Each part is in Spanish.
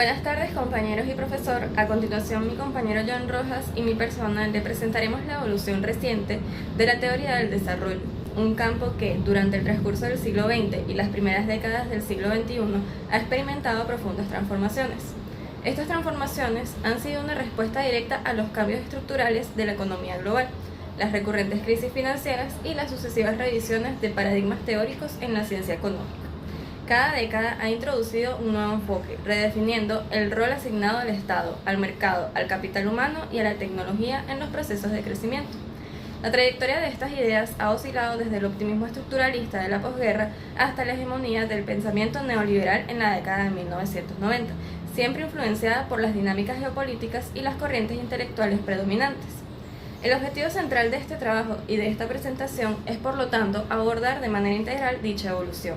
Buenas tardes, compañeros y profesor. A continuación, mi compañero John Rojas y mi persona le presentaremos la evolución reciente de la teoría del desarrollo, un campo que, durante el transcurso del siglo XX y las primeras décadas del siglo XXI, ha experimentado profundas transformaciones. Estas transformaciones han sido una respuesta directa a los cambios estructurales de la economía global, las recurrentes crisis financieras y las sucesivas revisiones de paradigmas teóricos en la ciencia económica. Cada década ha introducido un nuevo enfoque, redefiniendo el rol asignado al Estado, al mercado, al capital humano y a la tecnología en los procesos de crecimiento. La trayectoria de estas ideas ha oscilado desde el optimismo estructuralista de la posguerra hasta la hegemonía del pensamiento neoliberal en la década de 1990, siempre influenciada por las dinámicas geopolíticas y las corrientes intelectuales predominantes. El objetivo central de este trabajo y de esta presentación es, por lo tanto, abordar de manera integral dicha evolución.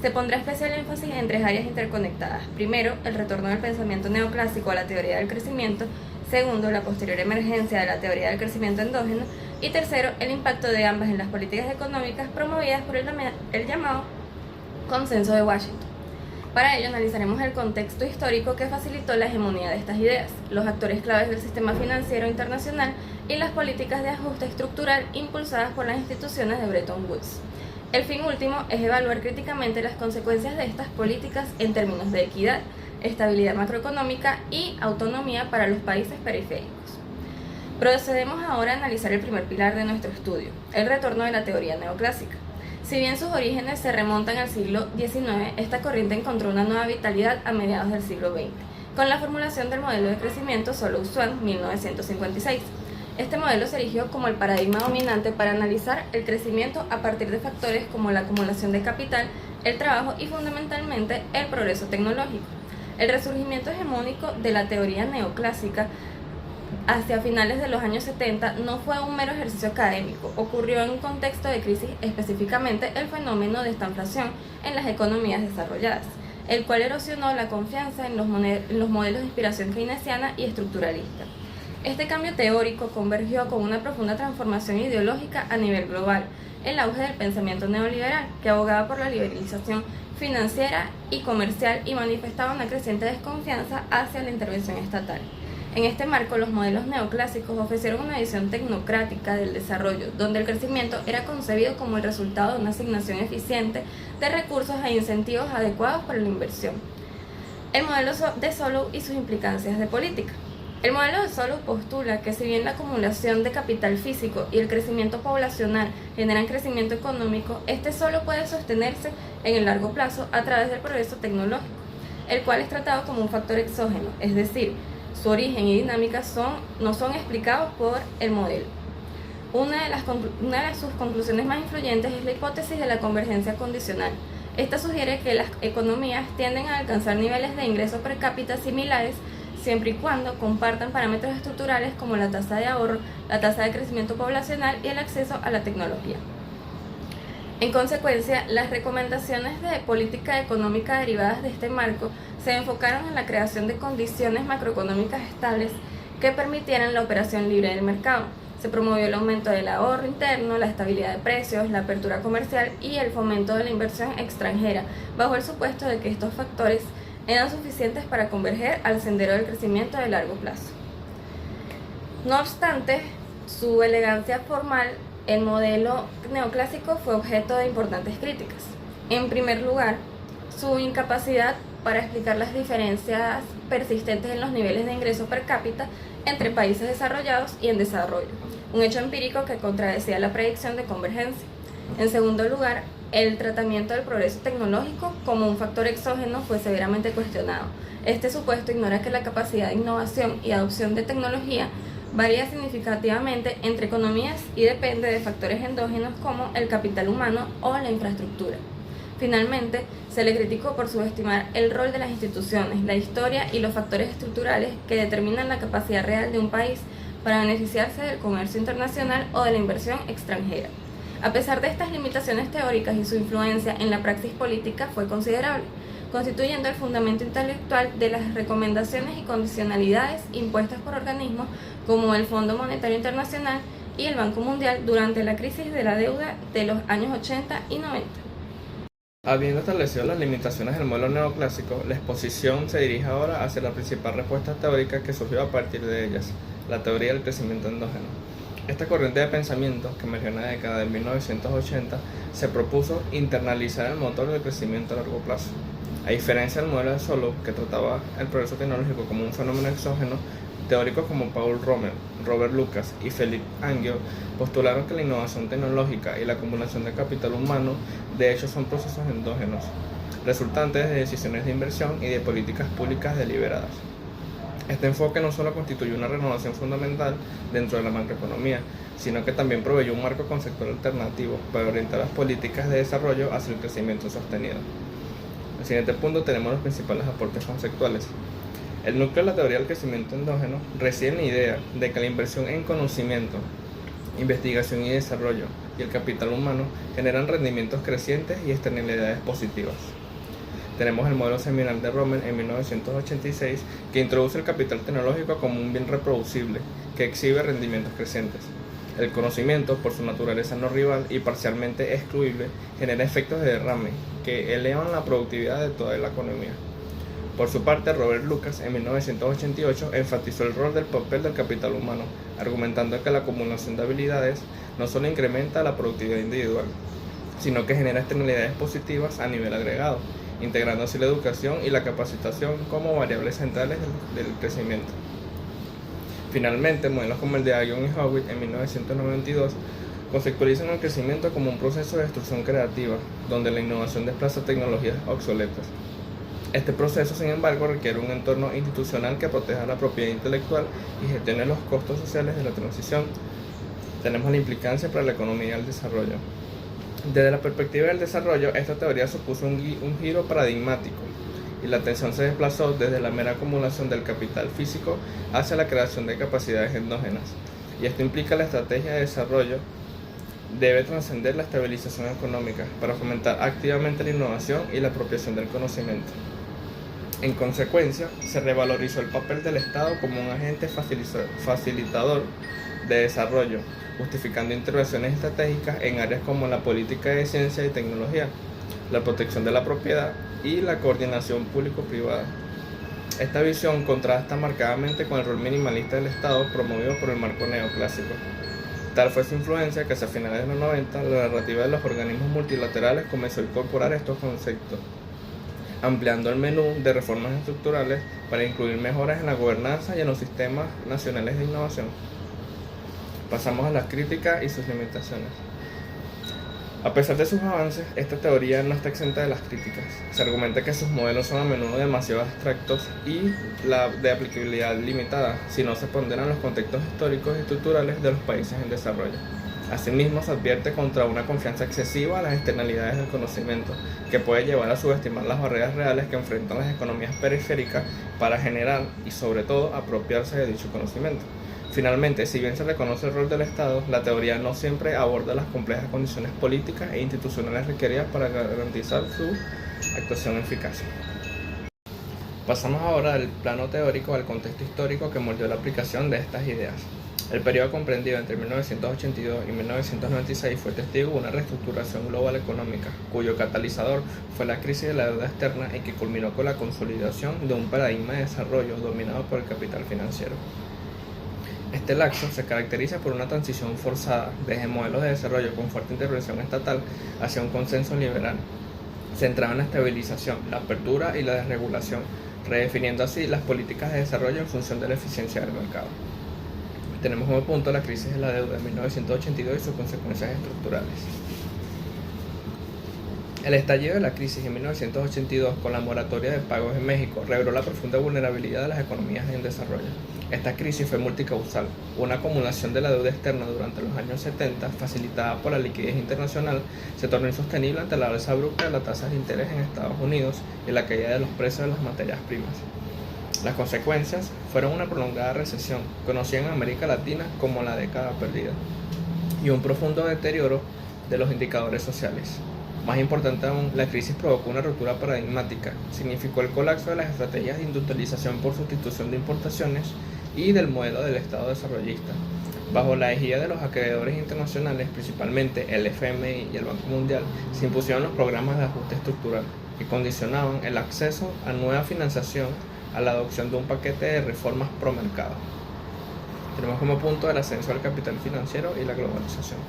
Se pondrá especial énfasis en tres áreas interconectadas. Primero, el retorno del pensamiento neoclásico a la teoría del crecimiento. Segundo, la posterior emergencia de la teoría del crecimiento endógeno. Y tercero, el impacto de ambas en las políticas económicas promovidas por el llamado Consenso de Washington. Para ello analizaremos el contexto histórico que facilitó la hegemonía de estas ideas, los actores claves del sistema financiero internacional y las políticas de ajuste estructural impulsadas por las instituciones de Bretton Woods. El fin último es evaluar críticamente las consecuencias de estas políticas en términos de equidad, estabilidad macroeconómica y autonomía para los países periféricos. Procedemos ahora a analizar el primer pilar de nuestro estudio, el retorno de la teoría neoclásica. Si bien sus orígenes se remontan al siglo XIX, esta corriente encontró una nueva vitalidad a mediados del siglo XX, con la formulación del modelo de crecimiento Solow-Swan 1956. Este modelo se erigió como el paradigma dominante para analizar el crecimiento a partir de factores como la acumulación de capital, el trabajo y fundamentalmente el progreso tecnológico. El resurgimiento hegemónico de la teoría neoclásica hacia finales de los años 70 no fue un mero ejercicio académico, ocurrió en un contexto de crisis, específicamente el fenómeno de estanflación en las economías desarrolladas, el cual erosionó la confianza en los modelos de inspiración keynesiana y estructuralista. Este cambio teórico convergió con una profunda transformación ideológica a nivel global, el auge del pensamiento neoliberal, que abogaba por la liberalización financiera y comercial y manifestaba una creciente desconfianza hacia la intervención estatal. En este marco, los modelos neoclásicos ofrecieron una visión tecnocrática del desarrollo, donde el crecimiento era concebido como el resultado de una asignación eficiente de recursos e incentivos adecuados para la inversión. El modelo de Solow y sus implicancias de política. El modelo de Solow postula que si bien la acumulación de capital físico y el crecimiento poblacional generan crecimiento económico, este solo puede sostenerse en el largo plazo a través del progreso tecnológico, el cual es tratado como un factor exógeno, es decir, su origen y dinámica no son explicados por el modelo. Una de sus conclusiones más influyentes es la hipótesis de la convergencia condicional. Esta sugiere que las economías tienden a alcanzar niveles de ingreso per cápita similares siempre y cuando compartan parámetros estructurales como la tasa de ahorro, la tasa de crecimiento poblacional y el acceso a la tecnología. En consecuencia, las recomendaciones de política económica derivadas de este marco se enfocaron en la creación de condiciones macroeconómicas estables que permitieran la operación libre del mercado. Se promovió el aumento del ahorro interno, la estabilidad de precios, la apertura comercial y el fomento de la inversión extranjera, bajo el supuesto de que estos factores eran suficientes para converger al sendero del crecimiento de largo plazo. No obstante su elegancia formal, el modelo neoclásico fue objeto de importantes críticas. En primer lugar, su incapacidad para explicar las diferencias persistentes en los niveles de ingreso per cápita entre países desarrollados y en desarrollo, un hecho empírico que contradecía la predicción de convergencia. En segundo lugar, el tratamiento del progreso tecnológico como un factor exógeno fue severamente cuestionado. Este supuesto ignora que la capacidad de innovación y adopción de tecnología varía significativamente entre economías y depende de factores endógenos como el capital humano o la infraestructura. Finalmente, se le criticó por subestimar el rol de las instituciones, la historia y los factores estructurales que determinan la capacidad real de un país para beneficiarse del comercio internacional o de la inversión extranjera. A pesar de estas limitaciones teóricas y su influencia en la praxis política fue considerable, constituyendo el fundamento intelectual de las recomendaciones y condicionalidades impuestas por organismos como el Fondo Monetario Internacional y el Banco Mundial durante la crisis de la deuda de los años 80 y 90. Habiendo establecido las limitaciones del modelo neoclásico, la exposición se dirige ahora hacia la principal respuesta teórica que surgió a partir de ellas, la teoría del crecimiento endógeno. Esta corriente de pensamiento, que emergió en la década de 1980, se propuso internalizar el motor del crecimiento a largo plazo. A diferencia del modelo de Solow, que trataba el progreso tecnológico como un fenómeno exógeno, teóricos como Paul Romer, Robert Lucas y Philippe Agnew postularon que la innovación tecnológica y la acumulación de capital humano de hecho son procesos endógenos, resultantes de decisiones de inversión y de políticas públicas deliberadas. Este enfoque no solo constituyó una renovación fundamental dentro de la macroeconomía, sino que también proveyó un marco conceptual alternativo para orientar las políticas de desarrollo hacia el crecimiento sostenido. En el siguiente punto tenemos los principales aportes conceptuales. El núcleo de la teoría del crecimiento endógeno reside en la idea de que la inversión en conocimiento, investigación y desarrollo y el capital humano generan rendimientos crecientes y externalidades positivas. Tenemos el modelo seminal de Romer en 1986, que introduce el capital tecnológico como un bien reproducible que exhibe rendimientos crecientes. El conocimiento, por su naturaleza no rival y parcialmente excluible, genera efectos de derrame que elevan la productividad de toda la economía. Por su parte, Robert Lucas, en 1988, enfatizó el rol del papel del capital humano, argumentando que la acumulación de habilidades no solo incrementa la productividad individual, sino que genera externalidades positivas a nivel agregado, integrando así la educación y la capacitación como variables centrales del crecimiento. Finalmente, modelos como el de Agnew y Howitt en 1992 conceptualizan el crecimiento como un proceso de destrucción creativa, donde la innovación desplaza tecnologías obsoletas. Este proceso, sin embargo, requiere un entorno institucional que proteja la propiedad intelectual y gestione los costos sociales de la transición. Tenemos la implicancia para la economía y el desarrollo. Desde la perspectiva del desarrollo, esta teoría supuso un giro paradigmático y la atención se desplazó desde la mera acumulación del capital físico hacia la creación de capacidades endógenas. Y esto implica la estrategia de desarrollo debe trascender la estabilización económica para fomentar activamente la innovación y la apropiación del conocimiento. En consecuencia, se revalorizó el papel del Estado como un agente facilitador de desarrollo, justificando intervenciones estratégicas en áreas como la política de ciencia y tecnología, la protección de la propiedad y la coordinación público-privada. Esta visión contrasta marcadamente con el rol minimalista del Estado promovido por el marco neoclásico. Tal fue su influencia que hacia finales de los 90 la narrativa de los organismos multilaterales comenzó a incorporar estos conceptos, ampliando el menú de reformas estructurales para incluir mejoras en la gobernanza y en los sistemas nacionales de innovación. Pasamos a las críticas y sus limitaciones. A pesar de sus avances, esta teoría no está exenta de las críticas. Se argumenta que sus modelos son a menudo demasiado abstractos y de aplicabilidad limitada, si no se ponderan los contextos históricos y estructurales de los países en desarrollo. Asimismo, se advierte contra una confianza excesiva a las externalidades del conocimiento, que puede llevar a subestimar las barreras reales que enfrentan las economías periféricas para generar y, sobre todo, apropiarse de dicho conocimiento. Finalmente, si bien se reconoce el rol del Estado, la teoría no siempre aborda las complejas condiciones políticas e institucionales requeridas para garantizar su actuación eficaz. Pasamos ahora del plano teórico al contexto histórico que moldeó la aplicación de estas ideas. El periodo comprendido entre 1982 y 1996 fue testigo de una reestructuración global económica, cuyo catalizador fue la crisis de la deuda externa y que culminó con la consolidación de un paradigma de desarrollo dominado por el capital financiero. Este lapso se caracteriza por una transición forzada desde modelos de desarrollo con fuerte intervención estatal hacia un consenso liberal, centrado en la estabilización, la apertura y la desregulación, redefiniendo así las políticas de desarrollo en función de la eficiencia del mercado. Tenemos como punto la crisis de la deuda de 1982 y sus consecuencias estructurales. El estallido de la crisis en 1982 con la moratoria de pagos en México reveló la profunda vulnerabilidad de las economías en desarrollo. Esta crisis fue multicausal. Una acumulación de la deuda externa durante los años 70, facilitada por la liquidez internacional, se tornó insostenible ante la alza abrupta de las tasas de interés en Estados Unidos y la caída de los precios de las materias primas. Las consecuencias fueron una prolongada recesión, conocida en América Latina como la década perdida, y un profundo deterioro de los indicadores sociales. Más importante aún, la crisis provocó una ruptura paradigmática, significó el colapso de las estrategias de industrialización por sustitución de importaciones y del modelo del Estado desarrollista. Bajo la ejida de los acreedores internacionales, principalmente el FMI y el Banco Mundial, se impusieron los programas de ajuste estructural que condicionaban el acceso a nueva financiación a la adopción de un paquete de reformas pro mercado. Tenemos como punto el ascenso al capital financiero y la globalización.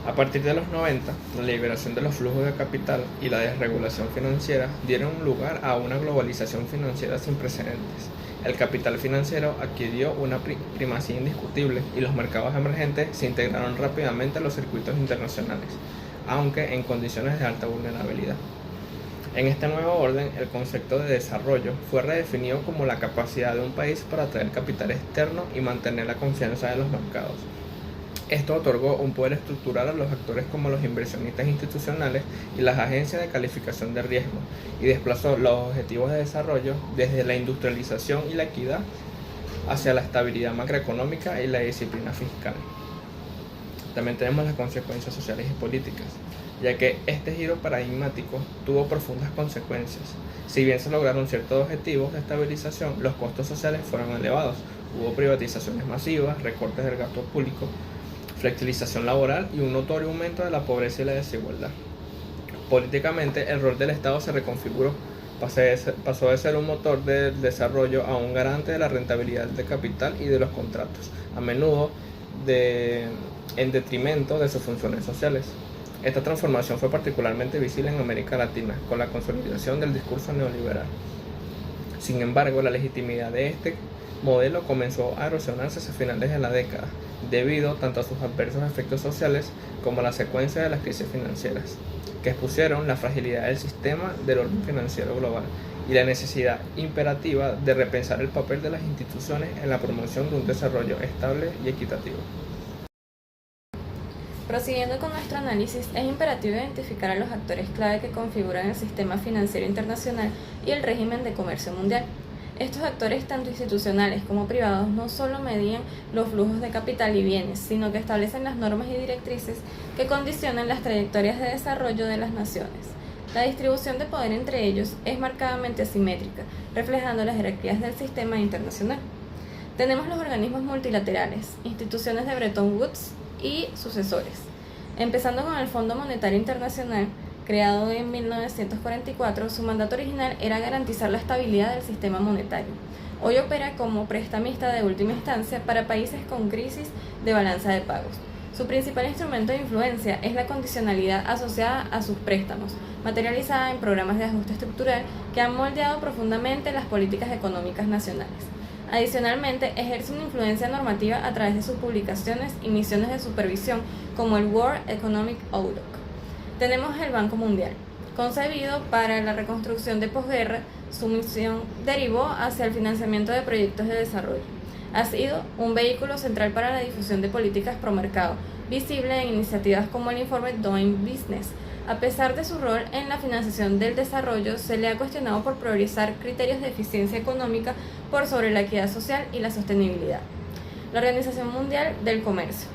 A partir de los 90, la liberación de los flujos de capital y la desregulación financiera dieron lugar a una globalización financiera sin precedentes. El capital financiero adquirió una primacía indiscutible y los mercados emergentes se integraron rápidamente a los circuitos internacionales, aunque en condiciones de alta vulnerabilidad. En este nuevo orden, el concepto de desarrollo fue redefinido como la capacidad de un país para atraer capital externo y mantener la confianza de los mercados. Esto otorgó un poder estructural a los actores como los inversionistas institucionales y las agencias de calificación de riesgo y desplazó los objetivos de desarrollo desde la industrialización y la equidad hacia la estabilidad macroeconómica y la disciplina fiscal. También tenemos las consecuencias sociales y políticas, ya que este giro paradigmático tuvo profundas consecuencias. Si bien se lograron ciertos objetivos de estabilización, los costos sociales fueron elevados. Hubo privatizaciones masivas, recortes del gasto público, flexibilización laboral y un notorio aumento de la pobreza y la desigualdad. Políticamente, el rol del Estado se reconfiguró, pasó de ser un motor del desarrollo a un garante de la rentabilidad del capital y de los contratos, a menudo en detrimento de sus funciones sociales. Esta transformación fue particularmente visible en América Latina, con la consolidación del discurso neoliberal. Sin embargo, la legitimidad de este modelo comenzó a erosionarse hacia finales de la década, debido tanto a sus adversos efectos sociales como a la secuencia de las crisis financieras, que expusieron la fragilidad del sistema del orden financiero global y la necesidad imperativa de repensar el papel de las instituciones en la promoción de un desarrollo estable y equitativo. Prosiguiendo con nuestro análisis, es imperativo identificar a los actores clave que configuran el sistema financiero internacional y el régimen de comercio mundial. Estos actores, tanto institucionales como privados, no solo medían los flujos de capital y bienes, sino que establecen las normas y directrices que condicionan las trayectorias de desarrollo de las naciones. La distribución de poder entre ellos es marcadamente asimétrica, reflejando las jerarquías del sistema internacional. Tenemos los organismos multilaterales, instituciones de Bretton Woods y sucesores, empezando con el Fondo Monetario Internacional. Creado en 1944, su mandato original era garantizar la estabilidad del sistema monetario. Hoy opera como prestamista de última instancia para países con crisis de balanza de pagos. Su principal instrumento de influencia es la condicionalidad asociada a sus préstamos, materializada en programas de ajuste estructural que han moldeado profundamente las políticas económicas nacionales. Adicionalmente, ejerce una influencia normativa a través de sus publicaciones y misiones de supervisión, como el World Economic Outlook. Tenemos el Banco Mundial. Concebido para la reconstrucción de posguerra, su misión derivó hacia el financiamiento de proyectos de desarrollo. Ha sido un vehículo central para la difusión de políticas pro mercado, visible en iniciativas como el informe Doing Business. A pesar de su rol en la financiación del desarrollo, se le ha cuestionado por priorizar criterios de eficiencia económica por sobre la equidad social y la sostenibilidad. La Organización Mundial del Comercio,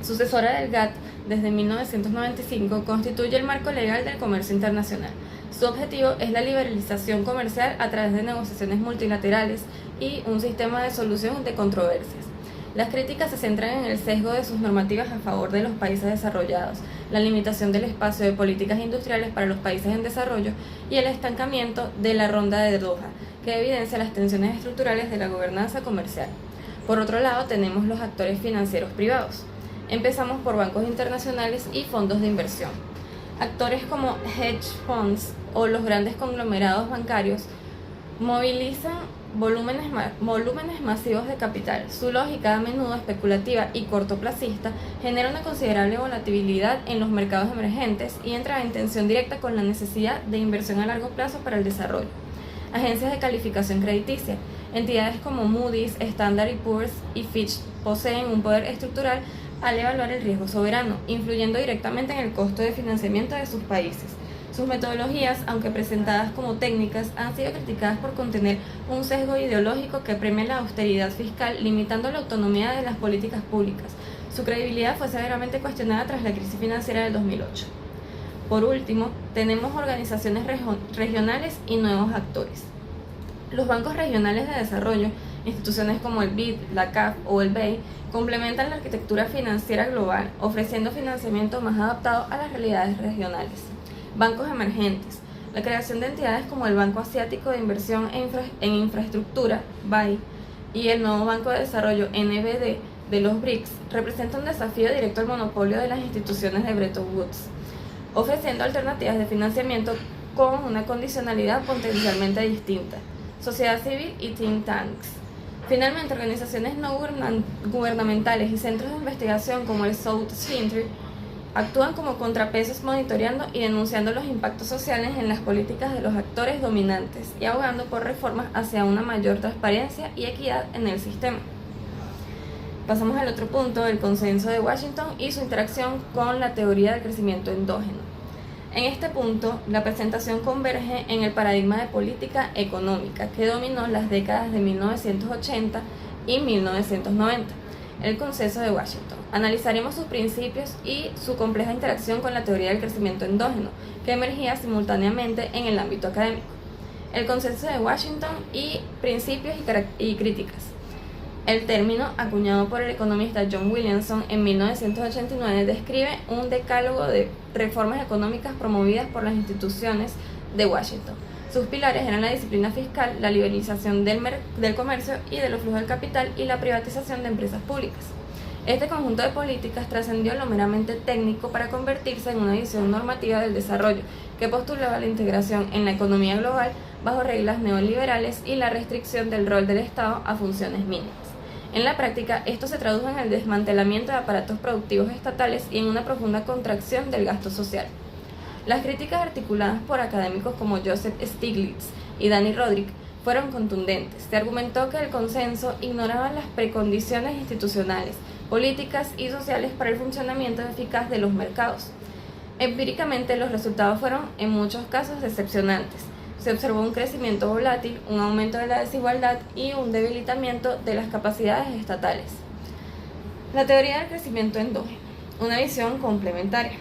sucesora del GATT desde 1995, constituye el marco legal del comercio internacional. Su objetivo es la liberalización comercial a través de negociaciones multilaterales y un sistema de solución de controversias. Las críticas se centran en el sesgo de sus normativas a favor de los países desarrollados, la limitación del espacio de políticas industriales para los países en desarrollo y el estancamiento de la ronda de Doha, que evidencia las tensiones estructurales de la gobernanza comercial. Por otro lado, tenemos los actores financieros privados. Empezamos por bancos internacionales y fondos de inversión. Actores como hedge funds o los grandes conglomerados bancarios movilizan volúmenes masivos de capital. Su lógica, a menudo especulativa y cortoplacista, genera una considerable volatilidad en los mercados emergentes y entra en tensión directa con la necesidad de inversión a largo plazo para el desarrollo. Agencias de calificación crediticia. Entidades como Moody's, Standard & Poor's y Fitch poseen un poder estructural al evaluar el riesgo soberano, influyendo directamente en el costo de financiamiento de sus países. Sus metodologías, aunque presentadas como técnicas, han sido criticadas por contener un sesgo ideológico que premia la austeridad fiscal, limitando la autonomía de las políticas públicas. Su credibilidad fue severamente cuestionada tras la crisis financiera del 2008. Por último, tenemos organizaciones regionales y nuevos actores. Los bancos regionales de desarrollo Instituciones como el BID, la CAF o el BEI complementan la arquitectura financiera global, ofreciendo financiamiento más adaptado a las realidades regionales. Bancos emergentes. La creación de entidades como el Banco Asiático de Inversión en Infraestructura, BAI, y el nuevo Banco de Desarrollo, NBD, de los BRICS, representa un desafío directo al monopolio de las instituciones de Bretton Woods, ofreciendo alternativas de financiamiento con una condicionalidad potencialmente distinta. Sociedad civil y think tanks. Finalmente, organizaciones no gubernamentales y centros de investigación como el South Center actúan como contrapesos monitoreando y denunciando los impactos sociales en las políticas de los actores dominantes y abogando por reformas hacia una mayor transparencia y equidad en el sistema. Pasamos al otro punto, el consenso de Washington y su interacción con la teoría del crecimiento endógeno. En este punto, la presentación converge en el paradigma de política económica que dominó las décadas de 1980 y 1990, el consenso de Washington. Analizaremos sus principios y su compleja interacción con la teoría del crecimiento endógeno, que emergía simultáneamente en el ámbito académico. El consenso de Washington y principios y críticas. El término, acuñado por el economista John Williamson en 1989, describe un decálogo de reformas económicas promovidas por las instituciones de Washington. Sus pilares eran la disciplina fiscal, la liberalización del comercio y de los flujos del capital y la privatización de empresas públicas. Este conjunto de políticas trascendió lo meramente técnico para convertirse en una visión normativa del desarrollo que postulaba la integración en la economía global bajo reglas neoliberales y la restricción del rol del Estado a funciones mínimas. En la práctica, esto se tradujo en el desmantelamiento de aparatos productivos estatales y en una profunda contracción del gasto social. Las críticas articuladas por académicos como Joseph Stiglitz y Danny Rodrik fueron contundentes. Se argumentó que el consenso ignoraba las precondiciones institucionales, políticas y sociales para el funcionamiento eficaz de los mercados. Empíricamente, los resultados fueron, en muchos casos, decepcionantes. Se observó un crecimiento volátil, un aumento de la desigualdad y un debilitamiento de las capacidades estatales. La teoría del crecimiento endógeno, una visión complementaria.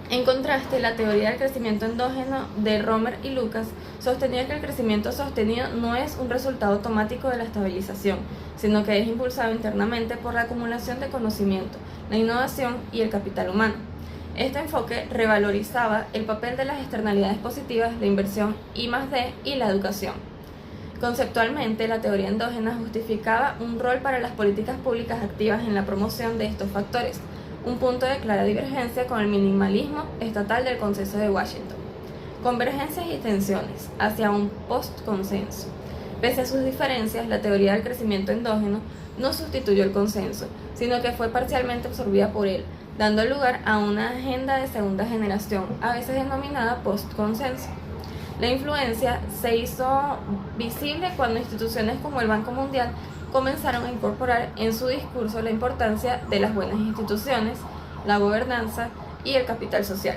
En contraste, la teoría del crecimiento endógeno de Romer y Lucas sostenía que el crecimiento sostenido no es un resultado automático de la estabilización, sino que es impulsado internamente por la acumulación de conocimiento, la innovación y el capital humano. Este enfoque revalorizaba el papel de las externalidades positivas de inversión I+D y la educación. Conceptualmente, la teoría endógena justificaba un rol para las políticas públicas activas en la promoción de estos factores, un punto de clara divergencia con el minimalismo estatal del consenso de Washington. Convergencias y tensiones hacia un post-consenso. Pese a sus diferencias, la teoría del crecimiento endógeno no sustituyó el consenso, sino que fue parcialmente absorbida por él, dando lugar a una agenda de segunda generación, a veces denominada post-consenso. La influencia se hizo visible cuando instituciones como el Banco Mundial comenzaron a incorporar en su discurso la importancia de las buenas instituciones, la gobernanza y el capital social.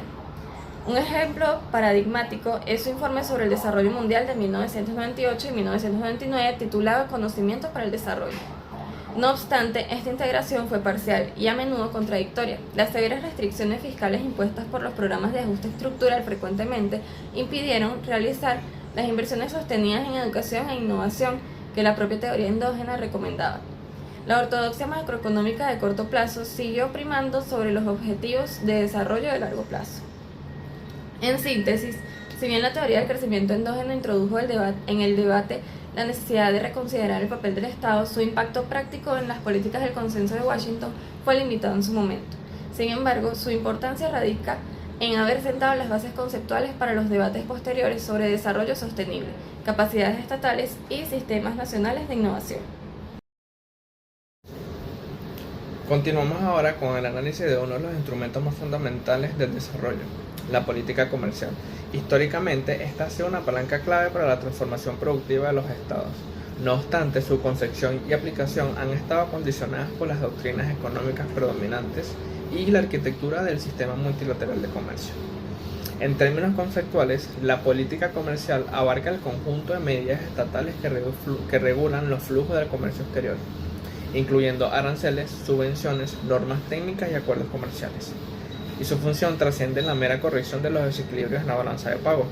Un ejemplo paradigmático es su informe sobre el desarrollo mundial de 1998 y 1999 titulado Conocimiento para el Desarrollo. No obstante, esta integración fue parcial y a menudo contradictoria. Las severas restricciones fiscales impuestas por los programas de ajuste estructural frecuentemente impidieron realizar las inversiones sostenidas en educación e innovación que la propia teoría endógena recomendaba. La ortodoxia macroeconómica de corto plazo siguió primando sobre los objetivos de desarrollo de largo plazo. En síntesis, si bien la teoría del crecimiento endógeno introdujo en el debate la necesidad de reconsiderar el papel del Estado, su impacto práctico en las políticas del consenso de Washington fue limitado en su momento. Sin embargo, su importancia radica en haber sentado las bases conceptuales para los debates posteriores sobre desarrollo sostenible, capacidades estatales y sistemas nacionales de innovación. Continuamos ahora con el análisis de uno de los instrumentos más fundamentales del desarrollo, la política comercial. Históricamente, esta ha sido una palanca clave para la transformación productiva de los estados. No obstante, su concepción y aplicación han estado condicionadas por las doctrinas económicas predominantes y la arquitectura del sistema multilateral de comercio. En términos conceptuales, la política comercial abarca el conjunto de medidas estatales que regulan los flujos del comercio exterior, incluyendo aranceles, subvenciones, normas técnicas y acuerdos comerciales. Y su función trasciende la mera corrección de los desequilibrios en la balanza de pago.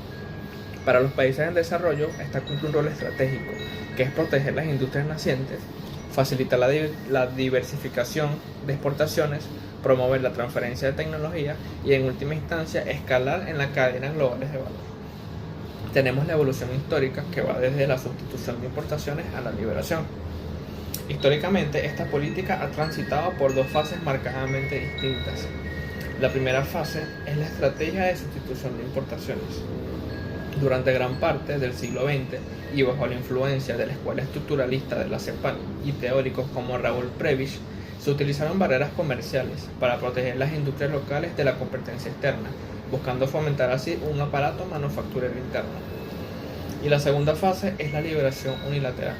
Para los países en desarrollo, esta cumple un rol estratégico, que es proteger las industrias nacientes, facilitar la diversificación de exportaciones, promover la transferencia de tecnología y en última instancia escalar en las cadenas globales de valor. Tenemos la evolución histórica que va desde la sustitución de importaciones a la liberación. Históricamente, esta política ha transitado por dos fases marcadamente distintas. La primera fase es la estrategia de sustitución de importaciones. Durante gran parte del siglo XX y bajo la influencia de la escuela estructuralista de la CEPAL y teóricos como Raúl Prebisch, se utilizaron barreras comerciales para proteger las industrias locales de la competencia externa, buscando fomentar así un aparato manufacturero interno. Y la segunda fase es la liberación unilateral.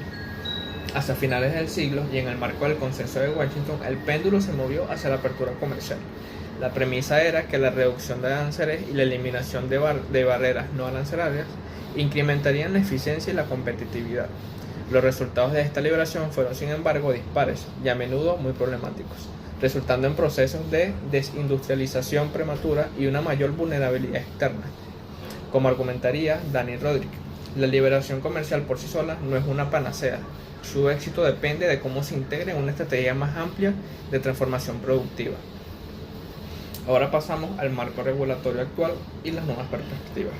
Hacia finales del siglo y en el marco del Consenso de Washington, el péndulo se movió hacia la apertura comercial. La premisa era que la reducción de aranceles y la eliminación de barreras no arancelarias incrementarían la eficiencia y la competitividad. Los resultados de esta liberación fueron, sin embargo, dispares y a menudo muy problemáticos, resultando en procesos de desindustrialización prematura y una mayor vulnerabilidad externa. Como argumentaría Dani Rodrik, la liberación comercial por sí sola no es una panacea. Su éxito depende de cómo se integre en una estrategia más amplia de transformación productiva. Ahora pasamos al marco regulatorio actual y las nuevas perspectivas.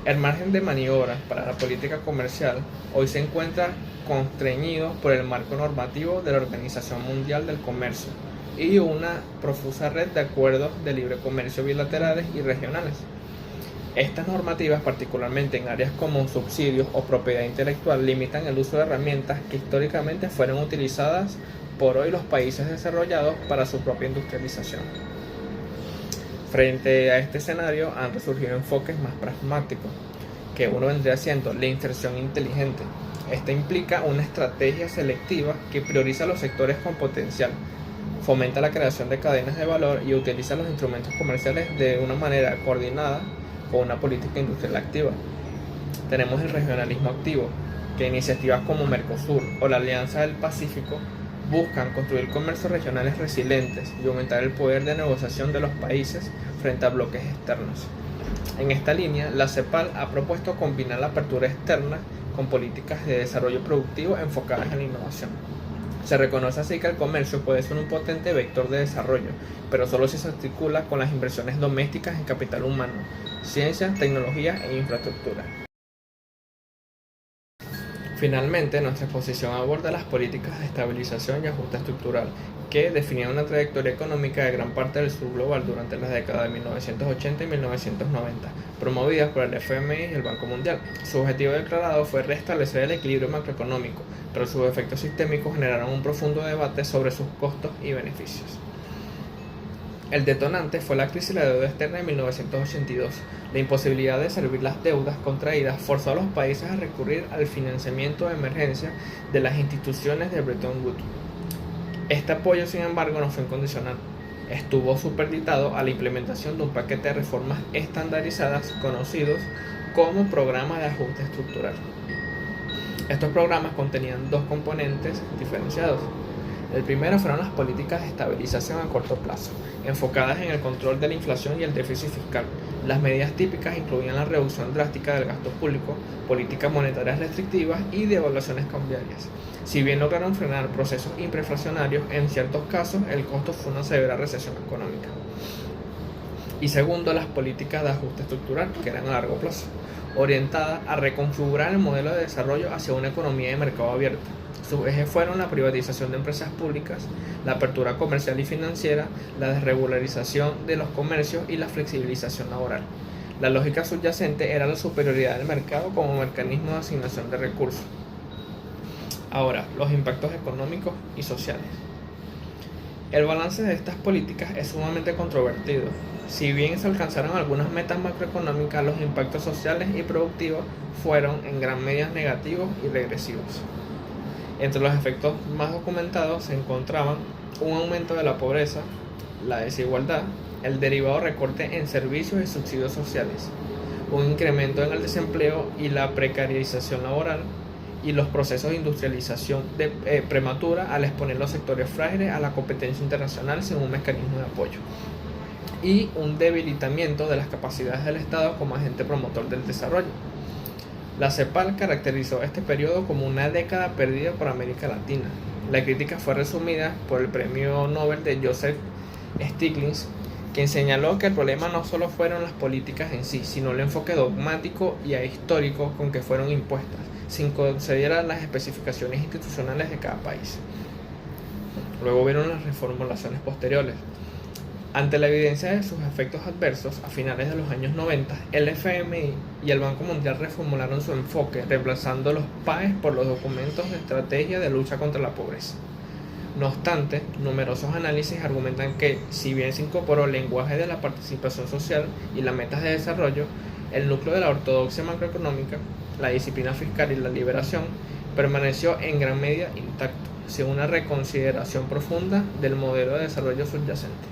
El margen de maniobra para la política comercial hoy se encuentra constreñido por el marco normativo de la Organización Mundial del Comercio y una profusa red de acuerdos de libre comercio bilaterales y regionales. Estas normativas, particularmente en áreas como subsidios o propiedad intelectual, limitan el uso de herramientas que históricamente fueron utilizadas por hoy los países desarrollados para su propia industrialización. Frente a este escenario han resurgido enfoques más pragmáticos, que uno vendría siendo la inserción inteligente. Esta implica una estrategia selectiva que prioriza los sectores con potencial, fomenta la creación de cadenas de valor y utiliza los instrumentos comerciales de una manera coordinada con una política industrial activa. Tenemos el regionalismo activo, que iniciativas como Mercosur o la Alianza del Pacífico buscan construir comercios regionales resilientes y aumentar el poder de negociación de los países frente a bloques externos. En esta línea, la CEPAL ha propuesto combinar la apertura externa con políticas de desarrollo productivo enfocadas en la innovación. Se reconoce así que el comercio puede ser un potente vector de desarrollo, pero solo si se articula con las inversiones domésticas en capital humano, ciencia, tecnología e infraestructura. Finalmente, nuestra exposición aborda las políticas de estabilización y ajuste estructural, que definían una trayectoria económica de gran parte del sur global durante las décadas de 1980 y 1990, promovidas por el FMI y el Banco Mundial. Su objetivo declarado fue restablecer el equilibrio macroeconómico, pero sus efectos sistémicos generaron un profundo debate sobre sus costos y beneficios. El detonante fue la crisis de la deuda externa de 1982. La imposibilidad de servir las deudas contraídas forzó a los países a recurrir al financiamiento de emergencia de las instituciones de Bretton Woods. Este apoyo, sin embargo, no fue incondicional. Estuvo supeditado a la implementación de un paquete de reformas estandarizadas conocidos como programas de ajuste estructural. Estos programas contenían dos componentes diferenciados. El primero fueron las políticas de estabilización a corto plazo, enfocadas en el control de la inflación y el déficit fiscal. Las medidas típicas incluían la reducción drástica del gasto público, políticas monetarias restrictivas y devaluaciones cambiarias. Si bien lograron frenar procesos hiperinflacionarios, en ciertos casos el costo fue una severa recesión económica. Y segundo, las políticas de ajuste estructural, que eran a largo plazo, orientadas a reconfigurar el modelo de desarrollo hacia una economía de mercado abierto. Sus ejes fueron la privatización de empresas públicas, la apertura comercial y financiera, la desregularización de los comercios y la flexibilización laboral. La lógica subyacente era la superioridad del mercado como mecanismo de asignación de recursos. Ahora, los impactos económicos y sociales. El balance de estas políticas es sumamente controvertido. Si bien se alcanzaron algunas metas macroeconómicas, los impactos sociales y productivos fueron en gran medida negativos y regresivos. Entre los efectos más documentados se encontraban un aumento de la pobreza, la desigualdad, el derivado recorte en servicios y subsidios sociales, un incremento en el desempleo y la precarización laboral, y los procesos de industrialización prematura al exponer los sectores frágiles a la competencia internacional sin un mecanismo de apoyo, y un debilitamiento de las capacidades del Estado como agente promotor del desarrollo. La CEPAL caracterizó este periodo como una década perdida por América Latina. La crítica fue resumida por el premio Nobel de Joseph Stiglitz, quien señaló que el problema no solo fueron las políticas en sí, sino el enfoque dogmático y ahistórico con que fueron impuestas, sin considerar las especificaciones institucionales de cada país. Luego vieron las reformulaciones posteriores. Ante la evidencia de sus efectos adversos, a finales de los años 90, el FMI y el Banco Mundial reformularon su enfoque, reemplazando los PAEs por los documentos de estrategia de lucha contra la pobreza. No obstante, numerosos análisis argumentan que, si bien se incorporó el lenguaje de la participación social y las metas de desarrollo, el núcleo de la ortodoxia macroeconómica, la disciplina fiscal y la liberación, permaneció en gran medida intacto, sin una reconsideración profunda del modelo de desarrollo subyacente.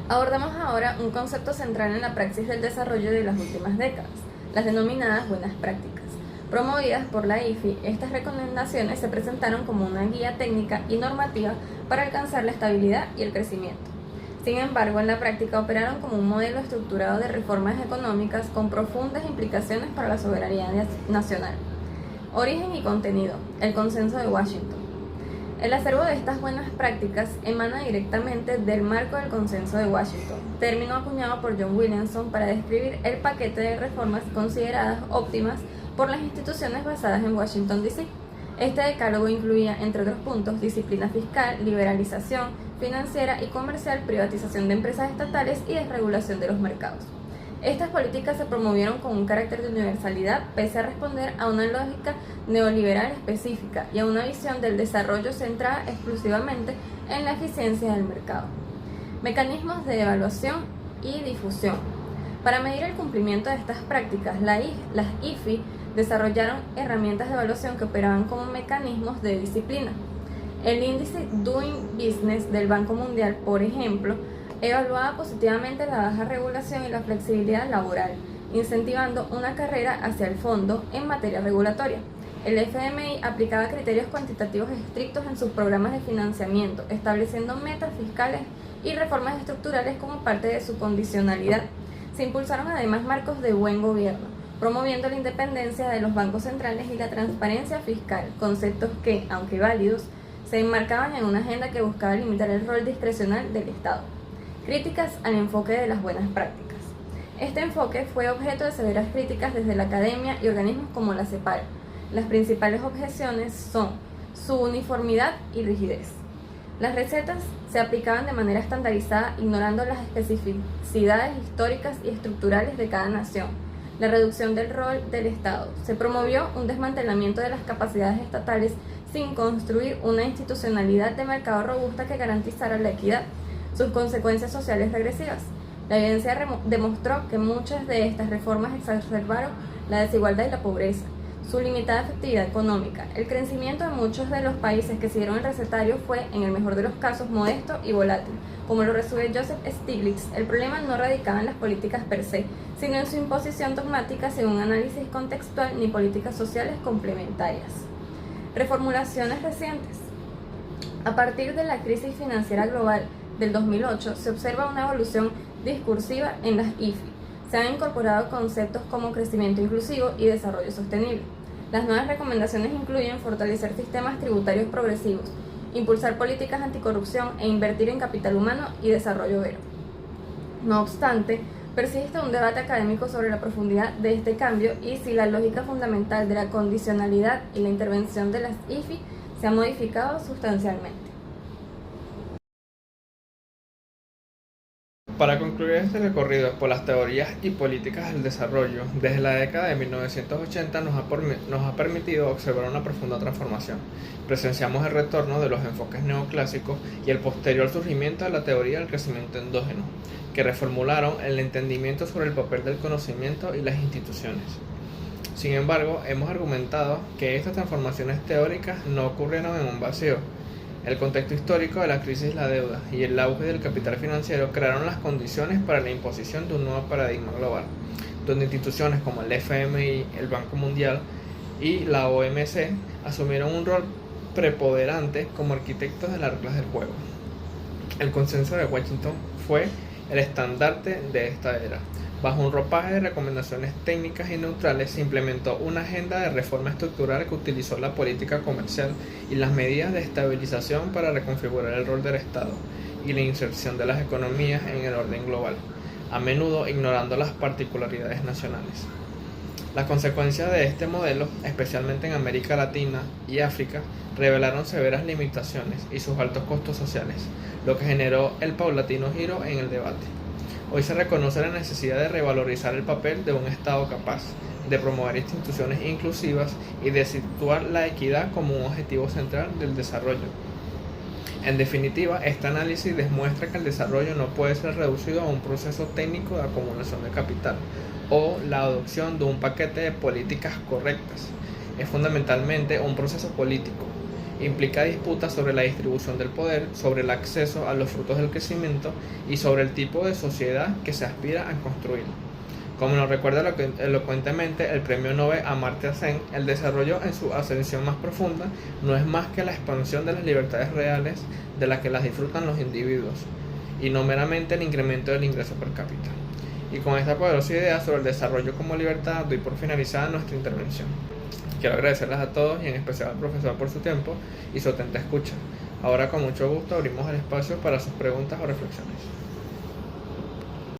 Abordamos ahora un concepto central en la praxis del desarrollo de las últimas décadas, las denominadas buenas prácticas. Promovidas por la IFI, estas recomendaciones se presentaron como una guía técnica y normativa para alcanzar la estabilidad y el crecimiento. Sin embargo, en la práctica operaron como un modelo estructurado de reformas económicas con profundas implicaciones para la soberanía nacional. Origen y contenido. El consenso de Washington. El acervo de estas buenas prácticas emana directamente del marco del Consenso de Washington, término acuñado por John Williamson para describir el paquete de reformas consideradas óptimas por las instituciones basadas en Washington, D.C. Este decálogo incluía, entre otros puntos, disciplina fiscal, liberalización financiera y comercial, privatización de empresas estatales y desregulación de los mercados. Estas políticas se promovieron con un carácter de universalidad, pese a responder a una lógica neoliberal específica y a una visión del desarrollo centrada exclusivamente en la eficiencia del mercado. Mecanismos de evaluación y difusión. Para medir el cumplimiento de estas prácticas, las IFI desarrollaron herramientas de evaluación que operaban como mecanismos de disciplina. El índice Doing Business del Banco Mundial, por ejemplo, evaluaba positivamente la baja regulación y la flexibilidad laboral, incentivando una carrera hacia el fondo en materia regulatoria. El FMI aplicaba criterios cuantitativos estrictos en sus programas de financiamiento, estableciendo metas fiscales y reformas estructurales como parte de su condicionalidad. Se impulsaron además marcos de buen gobierno, promoviendo la independencia de los bancos centrales y la transparencia fiscal, conceptos que, aunque válidos, se enmarcaban en una agenda que buscaba limitar el rol discrecional del Estado. Críticas al enfoque de las buenas prácticas. Este enfoque fue objeto de severas críticas desde la academia y organismos como la CEPAL. Las principales objeciones son su uniformidad y rigidez. Las recetas se aplicaban de manera estandarizada, ignorando las especificidades históricas y estructurales de cada nación. La reducción del rol del Estado. Se promovió un desmantelamiento de las capacidades estatales sin construir una institucionalidad de mercado robusta que garantizara la equidad. Sus consecuencias sociales regresivas. La evidencia demostró que muchas de estas reformas exacerbaron la desigualdad y la pobreza. Su limitada efectividad económica. El crecimiento de muchos de los países que siguieron el recetario fue, en el mejor de los casos, modesto y volátil. Como lo resume Joseph Stiglitz, el problema no radicaba en las políticas per se, sino en su imposición dogmática sin un análisis contextual ni políticas sociales complementarias. Reformulaciones recientes. A partir de la crisis financiera global del 2008, se observa una evolución discursiva en las IFI. Se han incorporado conceptos como crecimiento inclusivo y desarrollo sostenible. Las nuevas recomendaciones incluyen fortalecer sistemas tributarios progresivos, impulsar políticas anticorrupción e invertir en capital humano y desarrollo verde. No obstante, persiste un debate académico sobre la profundidad de este cambio y si la lógica fundamental de la condicionalidad y la intervención de las IFI se ha modificado sustancialmente. Para concluir este recorrido por las teorías y políticas del desarrollo, desde la década de 1980 nos ha permitido observar una profunda transformación. Presenciamos el retorno de los enfoques neoclásicos y el posterior surgimiento de la teoría del crecimiento endógeno, que reformularon el entendimiento sobre el papel del conocimiento y las instituciones. Sin embargo, hemos argumentado que estas transformaciones teóricas no ocurrieron en un vacío. El contexto histórico de la crisis de la deuda y el auge del capital financiero crearon las condiciones para la imposición de un nuevo paradigma global, donde instituciones como el FMI, el Banco Mundial y la OMC asumieron un rol preponderante como arquitectos de las reglas del juego. El consenso de Washington fue el estandarte de esta era, Bajo un ropaje de recomendaciones técnicas y neutrales, se implementó una agenda de reforma estructural que utilizó la política comercial y las medidas de estabilización para reconfigurar el rol del Estado y la inserción de las economías en el orden global, a menudo ignorando las particularidades nacionales. Las consecuencias de este modelo, especialmente en América Latina y África, revelaron severas limitaciones y sus altos costos sociales, lo que generó el paulatino giro en el debate. Hoy se reconoce la necesidad de revalorizar el papel de un Estado capaz de promover instituciones inclusivas y de situar la equidad como un objetivo central del desarrollo. En definitiva, este análisis demuestra que el desarrollo no puede ser reducido a un proceso técnico de acumulación de capital o la adopción de un paquete de políticas correctas. Es fundamentalmente un proceso político. Implica disputas sobre la distribución del poder, sobre el acceso a los frutos del crecimiento y sobre el tipo de sociedad que se aspira a construir. Como nos recuerda elocuentemente el premio Nobel Amartya Sen, el desarrollo en su ascensión más profunda no es más que la expansión de las libertades reales de las que las disfrutan los individuos, y no meramente el incremento del ingreso per cápita. Y con esta poderosa idea sobre el desarrollo como libertad, doy por finalizada nuestra intervención. Quiero agradecerles a todos y en especial al profesor por su tiempo y su atenta escucha. Ahora con mucho gusto abrimos el espacio para sus preguntas o reflexiones.